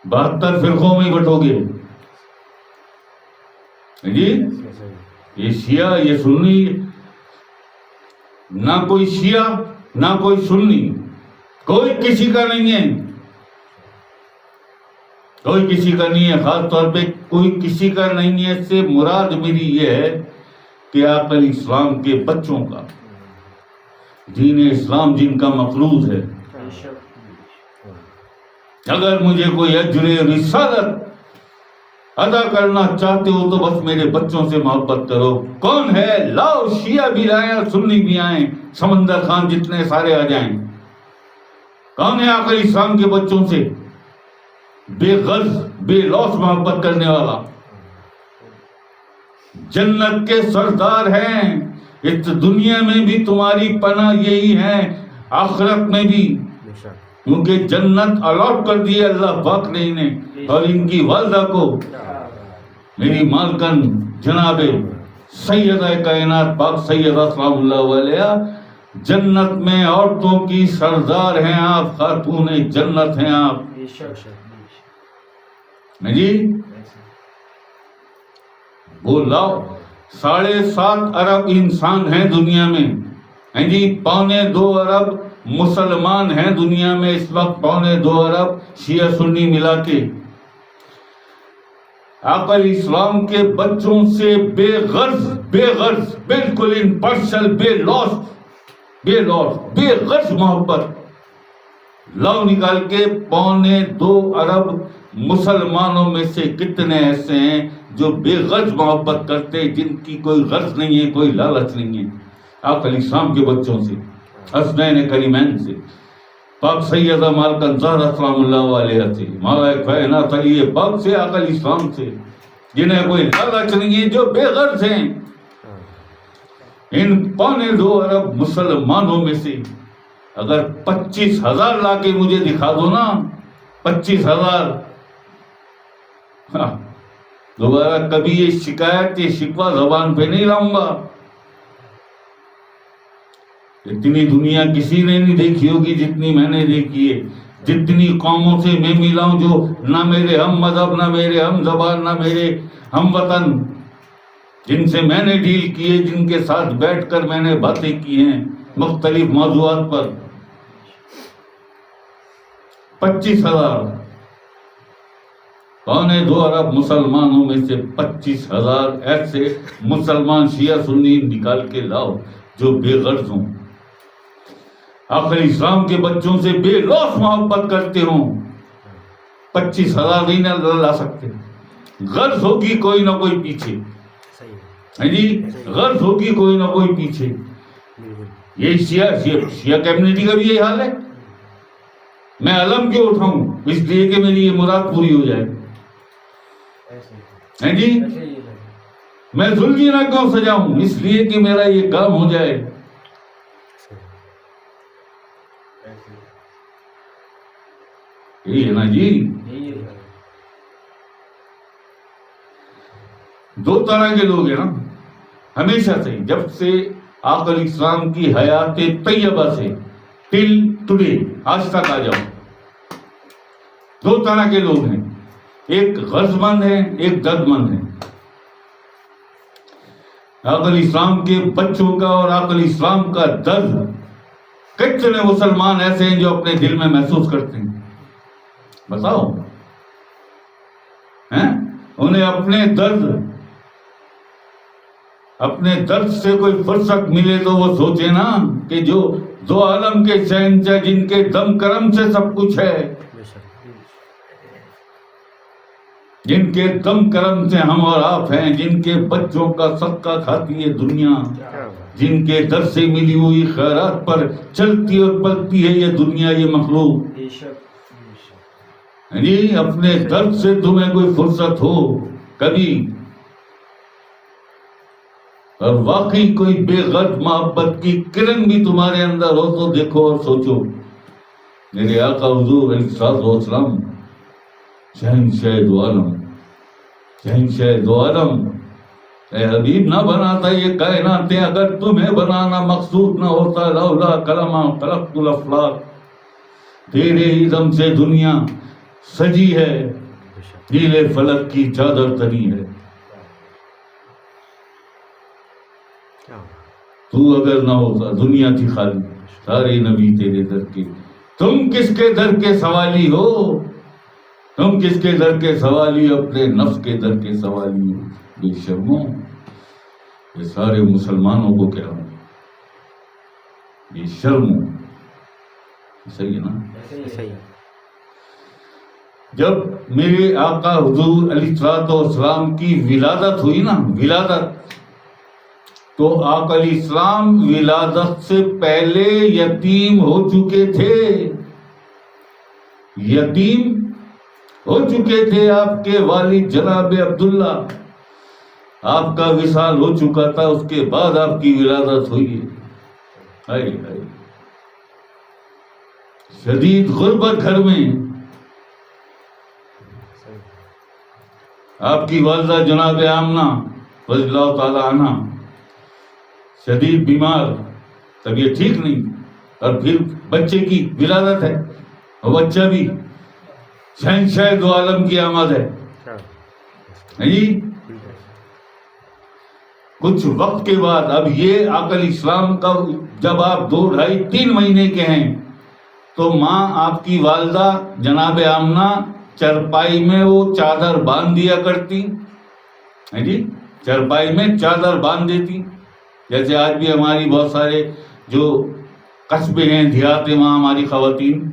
72 فرقوں میں بٹو گے جی. یہ شیعہ یہ سنی، نہ کوئی شیعہ نہ کوئی سنی، کوئی کسی کا نہیں ہے، کوئی کسی کا نہیں ہے. خاص طور پہ کوئی کسی کا نہیں ہے سے مراد میری یہ ہے کہ آقا علیہ السلام کے بچوں کا، دین اسلام جن کا مقروض ہے. اگر مجھے کوئی اجر رسالت ادا کرنا چاہتے ہو تو بس میرے بچوں سے محبت کرو. کون ہے؟ لاؤ، شیعہ بھی لائیں اور سنی بھی آئیں، سمندر خان جتنے سارے آ جائیں. کون ہے آقا علیہ السلام کے بچوں سے بے غرض بے لوث محبت کرنے والا؟ جنت کے سردار ہیں. اس دنیا میں بھی تمہاری پناہ یہی ہے، آخرت میں بھی، کیونکہ جنت الاٹ کر دی ہے اللہ پاک نے انہیں اور ان کی والدہ کو. میری مالکن جناب سیدہ کائنات پاک سیدہ سلام اللہ علیہ جنت میں عورتوں کی سردار ہیں آپ، خاتون جنت ہیں آپ جی. وہ لاؤ، 7.5 ارب انسان ہیں دنیا میں جی. 2.25 ارب مسلمان ہیں دنیا میں اس وقت، 2.25 ارب شیعہ سنی ملا کے. آقا علیہ السلام کے بچوں سے بے غرض بالکل امپارشل، بے غرض محبت لاؤ نکال کے. 2.25 ارب مسلمانوں میں سے کتنے ایسے ہیں جو بے غرض محبت کرتے، جن کی کوئی غرض نہیں ہے، کوئی لالچ نہیں ہے آقا علیہ السلام کے بچوں سے، حسنین کریمین سے، پاک سیدہ مالکن زہرا سلام اللہ علیہ سے، مولا کائنات علی پاک سے، آقا علیہ السلام سے، جنہیں کوئی لالچ نہیں ہے، جو بے غرض ہیں. ان 2.25 ارب مسلمانوں میں سے اگر 25,000 لا کے مجھے دکھا دو نا، 25,000، دوبارہ کبھی یہ شکایت یہ شکوہ زبان پہ نہیں لاؤں گا. اتنی دنیا کسی نے نہیں دیکھی ہوگی جتنی میں نے دیکھی ہے. جتنی قوموں سے میں ملا ہوں جو نہ میرے ہم مذہب، نہ میرے ہم زبان، نہ میرے ہم وطن، جن سے میں نے ڈیل کیے، جن کے ساتھ بیٹھ کر میں نے باتیں کی ہیں مختلف موضوعات پر، 25,000، 2.25 ارب مسلمانوں میں سے 25,000 ایسے مسلمان شیعہ سنی نکال کے لاؤ جو بے غرض ہوں، آقا علیہ السلام کے بچوں سے بے لوث محبت کرتے ہوں. 25,000 نہیں نہ لا سکتے. غرض ہوگی کوئی نہ کوئی پیچھے جی، غرض ہوگی کوئی نہ کوئی پیچھے. یہ شیعہ کمیونٹی کا بھی یہی حال ہے. میں علم کیوں اٹھاؤں؟ اس لیے کہ میری یہ مراد پوری ہو جائے جی. میں ذوالجناح کیوں سجاؤں؟ اس لیے کہ میرا یہ کام ہو جائے. یہی ہے نا جی. 2 طرح کے لوگ ہیں نا ہمیشہ سے، جب سے آقا علیہ السلام کی حیات طیبہ سے ٹل ٹوڈے، آج تک آ جاؤ. 2 طرح کے لوگ ہیں، ایک غرض مند ہے، ایک درد مند ہے. آقا علیہ السلام کے بچوں کا اور آقا علیہ السلام کا درد کتنے مسلمان ایسے ہیں جو اپنے دل میں محسوس کرتے ہیں؟ بتاؤ. انہیں اپنے درد سے کوئی فرصت ملے تو وہ سوچے نا کہ جو 2 عالم کے شہنشاہ، جن کے دم کرم سے سب کچھ ہے، جن کے دم کرم سے ہم اور آپ ہیں، جن کے بچوں کا صدقہ کھاتی ہے دنیا، جن کے در سے ملی ہوئی خیرات پر چلتی اور پلتی ہے یہ دنیا، یہ مخلوق جی. اپنے درد سے تمہیں کوئی فرصت ہو کبھی، اور واقعی کوئی بے غرض محبت کی کرن بھی تمہارے اندر ہو تو دیکھو اور سوچو. میرے آقا حضور علیہ السلام شہنشاہ دو عالم، شہنشاہ دو عالم، اے حبیب نہ بناتا یہ کائناتیں اگر تمہیں بنانا مقصود نہ ہوتا. لولا کلمہ خلقت الافلاق، تیرے علم سے دنیا سجی ہے نیلے فلک کی چادر تنی ہے. تو اگر نہ ہوتا دنیا تھی خالی سارے نبی تیرے در کے. تم کس کے در کے سوالی ہو, تم کس کے در کے سوالی, اپنے نفس کے در کے سوالی ہو. بے شرمو, یہ سارے مسلمانوں کو کہہ رہا ہوں, بے شرمو. صحیح ہے نا؟ صحیح. جب میرے آقا حضور علیہ السلام کی ولادت ہوئی نا, ولادت, تو آقا علیہ السلام ولادت سے پہلے یتیم ہو چکے تھے, یتیم ہو چکے تھے. آپ کے والد جناب عبداللہ, آپ کا وصال ہو چکا تھا, اس کے بعد آپ کی ولادت ہوئی ہے. ہائے ہائے, شدید غربت گھر میں. آپ کی والدہ جناب آمنہ رضی اللہ تعالی عنہ شدید بیمار, طبیعت ٹھیک نہیں, اور پھر بچے کی ولادت ہے, اور بچہ بھی شہنشاہ دو عالم کی آمد ہے. جی کچھ وقت کے بعد, اب یہ آقا علیہ السلام کا جب آپ 2, 2.5, 3 مہینے کے ہیں, تو ماں آپ کی والدہ جناب آمنہ چرپائی میں وہ چادر باندھ دیا کرتی. جی چرپائی میں چادر باندھ دیتی. جیسے آج بھی ہماری بہت سارے جو قصبے ہیں, دیہات ہیں, وہاں ہماری خواتین,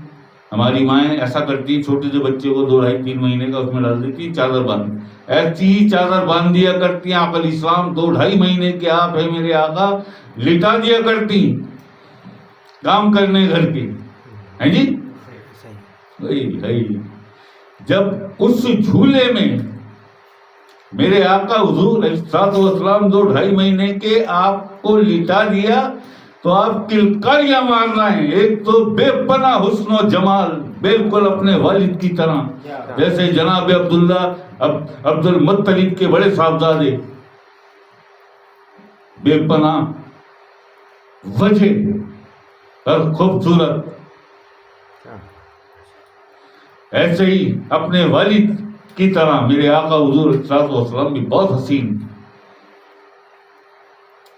ہماری مائیں ایسا کرتی, چھوٹے سے بچے کو 2, 2.5, 3 مہینے کا اس میں ڈال دیتی چادر باندھ. ایسی ہی چادر باندھ دیا کرتی. آقا علیہ السلام 2, 2.5 مہینے کے آپ ہیں میرے آقا, لٹا دیا کرتی کام کرنے گھر کے. ہیں جی, جب اس جھولے میں میرے آقا حضور علیہ السلام 2, 2.5 مہینے کے آپ کو لٹا دیا, تو آپ کلکاریاں مار رہے ہیں. ایک تو بے پناہ حسن و جمال, بالکل اپنے والد کی طرح, جیسے جناب عبداللہ عبد المطلب کے بڑے صاحبزادے, بے پناہ وجہ اور خوبصورت. ایسے ہی اپنے والد کی طرح میرے آقا حضور صلی اللہ علیہ وسلم بھی بہت حسین.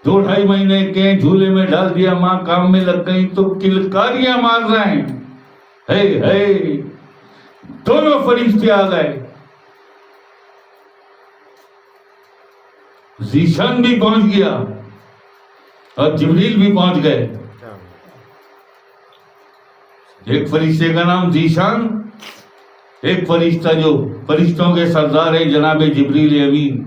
2, 2.5 مہینے کے جھولے میں ڈال دیا, ماں کام میں لگ گئی تو کلکاریاں مار رہے ہیں. ہے دونوں فرشتے آ گئے, ذیشان بھی پہنچ گیا اور جبریل بھی پہنچ گئے. ایک فرشتے کا نام ذیشان, ایک فرشتہ جو فرشتوں کے سردار ہے جناب جبریل امین.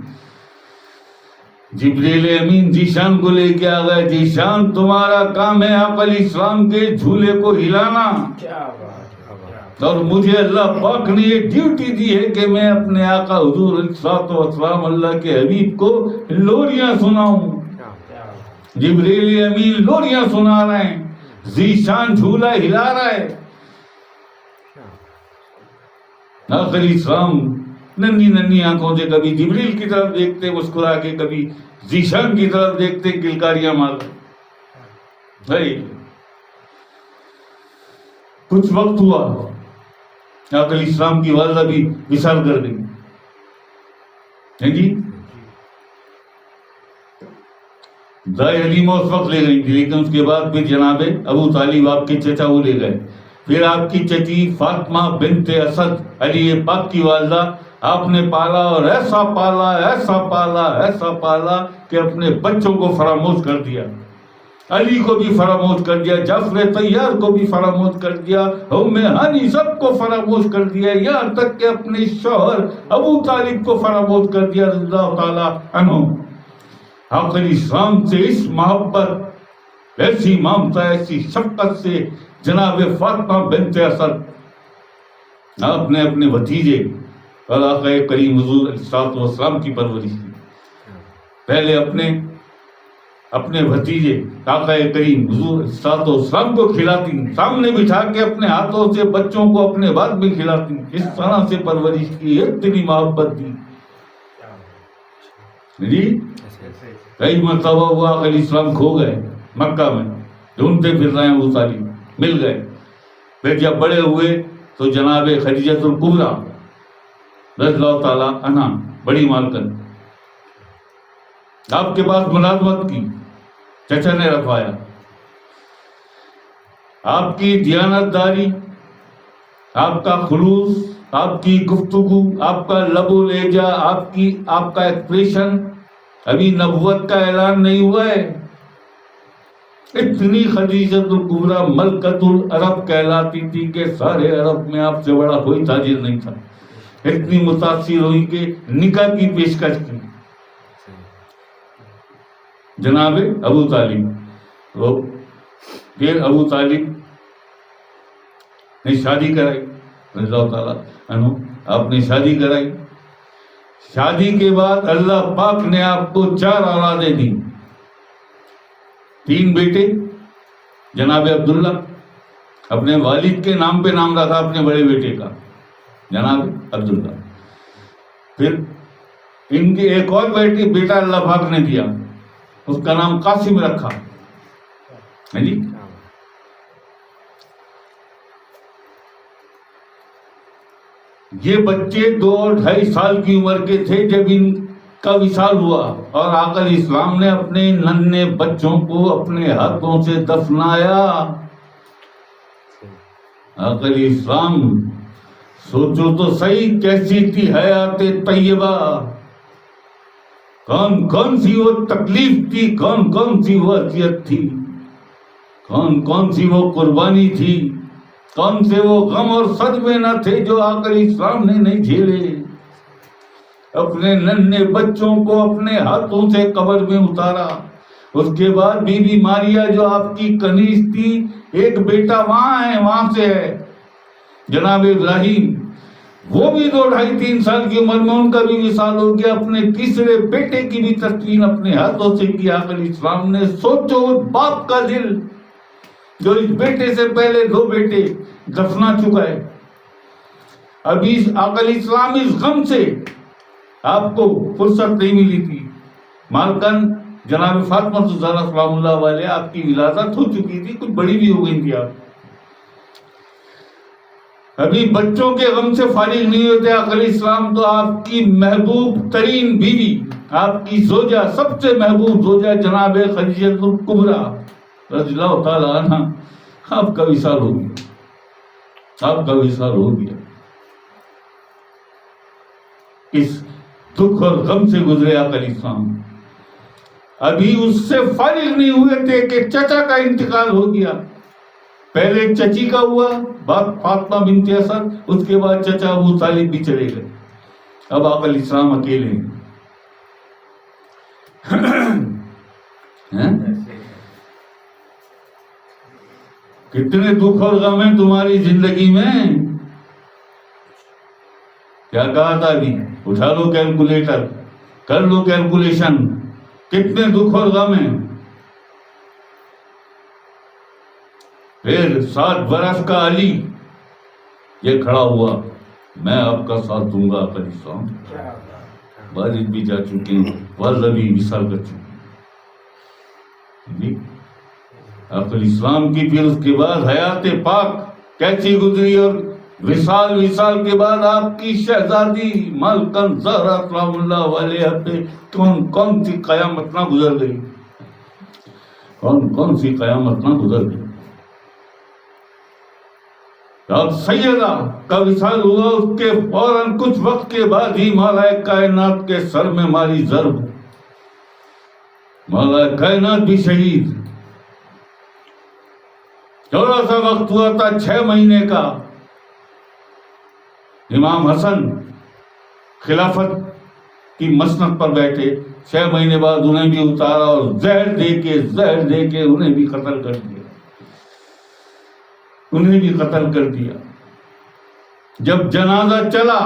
جبریل امین ذیشان کو لے کے آ گئے. ذیشان تمہارا کام ہے آقا علیہ السلام کے جھولے کو ہلانا, اور مجھے اللہ پاک نے یہ ڈیوٹی دی ہے کہ میں اپنے آقا حضور علیہ السلام اللہ کے حبیب کو لوریاں سناؤں. جبریل امین لوریاں سنا رہے ہیں, ذیشان جھولا ہلا رہا ہے. آقا علیہ السلام ننھی ننھی آنکھوں سے کبھی جبریل کی طرف دیکھتے مسکرا کے, کبھی ذیشان کی طرف دیکھتے کلکاریاں مارتے. کچھ وقت ہوا, آقا علیہ السلام کی والدہ بھی وصال کر گئی. جی دائی حلیمہ اس وقت لے گئی تھی, لیکن اس کے بعد پھر جناب ابو طالب آپ کے چچا وہ لے گئے. پھر آپ کی چچی فاطمہ بنت اسد علی پاک کی والدہ, آپ نے پالا اور ایسا پالا, ایسا پالا, ایسا پالا کہ اپنے بچوں کو فراموش کر دیا. علی کو بھی فراموش کر دیا, جعفر طیار کو بھی فراموش کر دیا, ام ہانی سب کو فراموش کر دیا, یہاں تک کہ اپنے شوہر ابو طالب کو فراموش کر دیا رضی اللہ تعالی عنہ. آقا علیہ السلام سے اس محبت, ایسی ممتا, ایسی شفقت سے جناب فاطمہ بنت اسد آپ نے اپنے بھتیجے اور آقا کریم حضور علیہ السلام کی پرورش کی. پہلے اپنے بھتیجے آقا کریم حضور علیہ السلام کو کھلاتی, سامنے بٹھا کے اپنے ہاتھوں سے بچوں کو اپنے بعد بھی کھلاتی. اس طرح سے پرورش کی, اتنی محبت دی. جی کئی مرتبہ وہ آقا علیہ السلام کھو گئے مکہ میں, ڈھونڈتے پھر رہے ہیں, ابو طالب مل گئے. پھر جب بڑے ہوئے تو جناب خدیجۃ الکبریٰ رضی اللہ تعالی عنہا بڑی مالکن آپ کے پاس ملازمت کی، چچا نے رکھوایا. آپ کی دیانتداری، آپ کا خلوص، آپ کی گفتگو، آپ کا لب و لہجہ، آپ کا ایکسپریشن، ابھی نبوت کا اعلان نہیں ہوا ہے. اتنی خدیجۃ الکبریٰ ملکۃ العرب کہلاتی تھی کہ سارے عرب میں آپ سے بڑا کوئی تاجر نہیں تھا. اتنی متاثر ہوئی کہ نکاح کی پیشکش کی. جناب ابو طالب، پھر ابو طالب نے شادی کرائی رضی اللہ تعالیٰ عنہ. آپ نے شادی کرائی. شادی کے بعد اللہ پاک نے آپ کو 4 اولادیں دی. 3 بیٹے، جناب عبداللہ اپنے والد کے نام پہ نام رکھا اپنے بڑے بیٹے کا، جناب عبداللہ. پھر ان کے ایک اور بیٹا اللہ پاک نے دیا، اس کا نام قاسم رکھا. جی یہ بچے 2 اور 2.5 سال کی عمر کے تھے جب ان کا وصال ہوا، اور آقا علیہ السلام نے اپنے ننھے بچوں کو اپنے ہاتھوں سے دفنایا. آقا علیہ السلام، سوچو تو صحیح کیسی تھی حیات طیبہ، کون سی وہ تکلیف تھی، کون سی وہ اذیت تھی، کون سی وہ قربانی تھی، کون سے وہ غم اور صدمے نہ تھے جو آقا علیہ السلام نے نہیں جھیلے. اپنے ننھے بچوں کو اپنے ہاتھوں سے قبر میں اتارا. اس کے بعد بی بی ماریا جو آپ کی کنیز تھی، ایک بیٹا وہاں سے ہے جناب ابراہیم، وہ بھی 2 ڈھائی 3 سال کی عمر میں ان کا بھی وصال ہو گیا. اپنے تیسرے بیٹے کی بھی تسکین اپنے ہاتھوں سے کی آقا علیہ السلام نے. سوچو اس باپ کا دل جو اس بیٹے سے پہلے 2 بیٹے دفنا چکا ہے. ابھی آقا علیہ السلام اس غم سے آپ کو فرصت نہیں ملی تھی. مالکن جناب فاطمہ الزہرا سلام اللہ علیہ، آپ کی ولادت ہو چکی تھی، کچھ بڑی بھی ہو گئی تھی. آپ ابھی بچوں کے غم سے فارغ نہیں ہوتے. آقا علیہ السلام تو آپ کی محبوب ترین بیوی، آپ کی زوجہ، سب سے محبوب زوجہ جناب خدیجۃ الکبریٰ رضی اللہ تعالی عنہ، آپ کا وصال ہو گیا. آپ کا وصال ہو گیا. اس دکھ اور غم سے گزرے آقا علیہ السلام. ابھی اس سے فارغ نہیں ہوئے تھے کہ چچا کا انتقال ہو گیا. پہلے چچی کا ہوا، بعد فاطمہ بنت اسد، اس کے بعد چچا ابو طالب بھی چلے گئے. اب آقا علیہ السلام اکیلے ہیں. کتنے دکھ اور غم ہیں تمہاری زندگی میں. کیا کہا تھا ابھی؟ اٹھا لو کیلکولیٹر، کر لو کیلکولیشن، کتنے دکھ اور غم ہیں. پھر 7 برس کا علی یہ کھڑا ہوا، میں آپ کا ساتھ دوں گا. آقا علیہ السلام والد بھی جا چکے ہیں، والدہ بھی وصال کر چکے ہیں. آقا علیہ السلام کی پھر اس کے بعد حیات پاک کیسی گزری، اور وصال کے بعد آپ کی شہزادی مالکن زہرا سلام اللہ علیہ پہ کون سی قیامت نہ گزر گئی، کون سی قیامت نہ گزر گئی. اب سیدہ کا وصال ہوا، اس کے فوراً کچھ وقت کے بعد ہی مولا کائنات کے سر میں ماری ضرب، مولا کائنات بھی شہید. تھوڑا سا وقت ہوا تھا 6 مہینے کا. امام حسن خلافت کی مسند پر بیٹھے، 6 مہینے بعد انہیں بھی اتارا اور زہر دے کے انہیں بھی قتل کر دیا. جب جنازہ چلا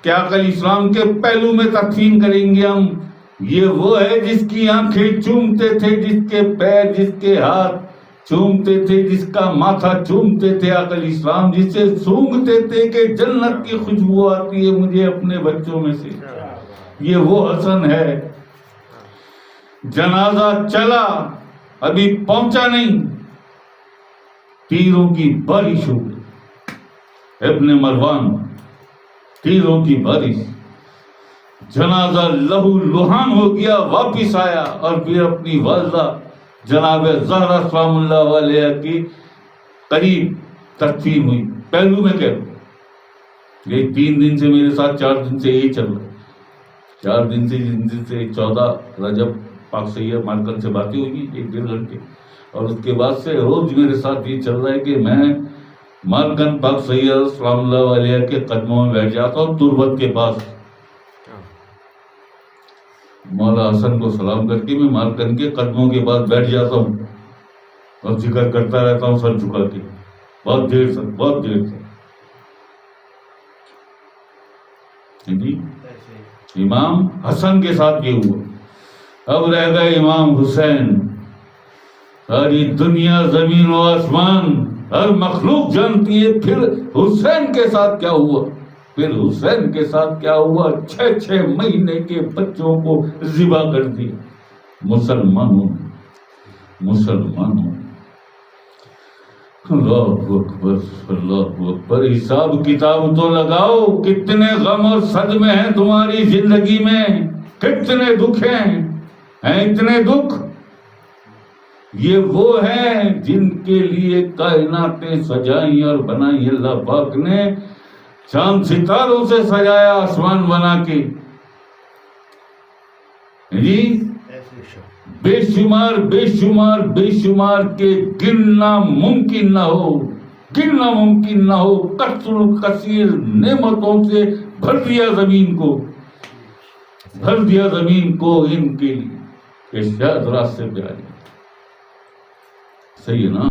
کہ آقا علیہ السلام کے پہلو میں تدفین کریں گے ہم، یہ وہ ہے جس کی آنکھیں چومتے تھے، جس کے پیر، جس کے ہاتھ چومتے تھے، جس کا ماتھا چومتے تھے آقا علیہ السلام، جسے سونگھتے تھے کہ جنت کی خوشبو آتی ہے مجھے اپنے بچوں میں سے، یہ وہ حسن ہے. جنازہ چلا، ابھی پہنچا نہیں، تیروں کی بارش ہو گئی. ابن مروان، تیروں کی بارش، جنازہ لہو لہان ہو گیا، واپس آیا اور پھر اپنی والدہ جناب زہرا سلام اللہ علیہ کی قریب تدفین ہوئی۔ پہلو میں کہہ رہا ہوں، یہ 3 دن سے میرے ساتھ 4 دن سے یہی چل رہا ہے۔ 4 دن سے، جن دن سے 14 رجب پاک سید مارکن سے باتیں ہوئی 1-1.5 گھنٹے، اور اس کے بعد سے روز میرے ساتھ یہ چل رہا ہے کہ میں مارکن پاک سید سلام اللہ علیہ کے قدموں میں بیٹھ جاتا ہوں تربت کے پاس، مولا حسن کو سلام کر کے میں مارکن کے قدموں کے پاس بیٹھ جاتا ہوں اور ذکر کرتا رہتا ہوں سر جھکا کے، بہت دیر تک، بہت دیر تک۔ جی امام حسن کے ساتھ یہ ہوا، اب رہ گئے امام حسین۔ ساری دنیا زمین و آسمان ہر مخلوق جانتی ہے پھر حسین کے ساتھ کیا ہوا، پھر حسین کے ساتھ کیا ہوا۔ 6 مہینے کے بچوں کو ذبح کر دیا مسلمانوں نے، مسلمانوں۔ اللہ اکبر، اللہ اکبر۔ حساب کتاب تو لگاؤ، کتنے غم اور صدمے ہیں تمہاری زندگی میں، کتنے دکھ ہیں اتنے دکھ۔ یہ وہ ہیں جن کے لیے کائناتیں سجائیں اور بنائی اللہ پاک نے، چاند ستاروں سے سجایا آسمان بنا کے، جی بے شمار بے شمار بے شمار کے گننا ممکن نہ ہو، گننا ممکن نہ ہو، کثر کثیر نعمتوں سے بھر دیا زمین کو، بھر دیا زمین کو ان کے لیے کہ شاید راستے پہ آ جائے۔ صحیح ہے نا؟